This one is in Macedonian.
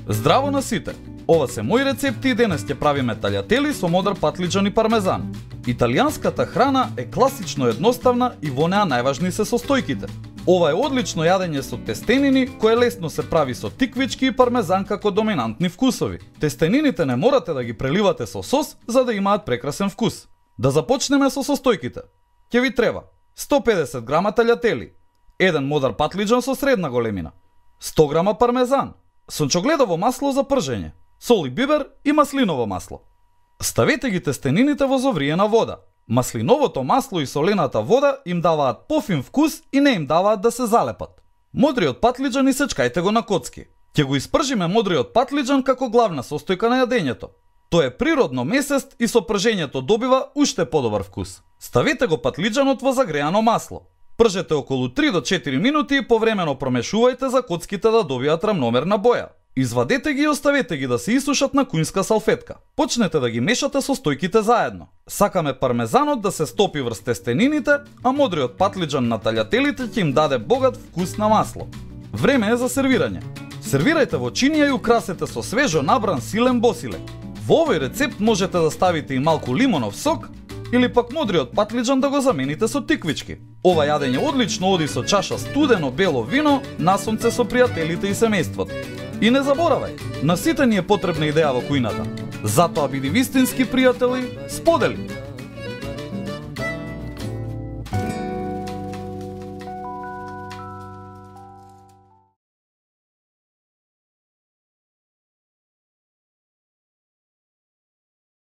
Здраво на сите! Ова се мои рецепти и денес ќе правиме таљатели со модр патлиџан и пармезан. Италијанската храна е класично едноставна и во неа најважни се состојките. Ова е одлично јадење со тестенини, кое лесно се прави со тиквички и пармезан како доминантни вкусови. Тестенините не морате да ги преливате со сос за да имаат прекрасен вкус. Да започнеме со состојките. Ќе ви треба 150 грама таљатели, 1 модр патлиџан со средна големина, 100 грама пармезан, сончогледово масло за пржење, сол и бибер и маслиново масло. Ставете ги тестенините во зовриена вода. Маслиновото масло и солената вода им даваат пофин вкус и не им даваат да се залепат. Модриот патлиџан исечкајте го на коцки. Ќе го испржиме модриот патлиџан како главна состојка на јадењето. Тој е природно месест и со пржењето добива уште подобар вкус. Ставете го патлиџанот во загреано масло. Пржете околу 3 до 4 минути и повремено промешувајте за коцките да добијат рамномерна боја. Извадете ги и оставете ги да се исушат на кујнска салфетка. Почнете да ги мешате состојките заедно. Сакаме пармезанот да се стопи врз тестенините, а модриот патлиџан на таљателите ќе им даде богат вкус на масло. Време е за сервирање. Сервирајте во чинија и украсете со свежо набран силен босилек. Во овој рецепт можете да ставите и малку лимонов сок или пак модриот патлиџан да го замените со тиквички. Ова јадење одлично оди со чаша студено бело вино на сонце со пријателите и семејството. И не заборавај, на сите ни е потребна идеја во кујната. Затоа биди вистински пријател и сподели!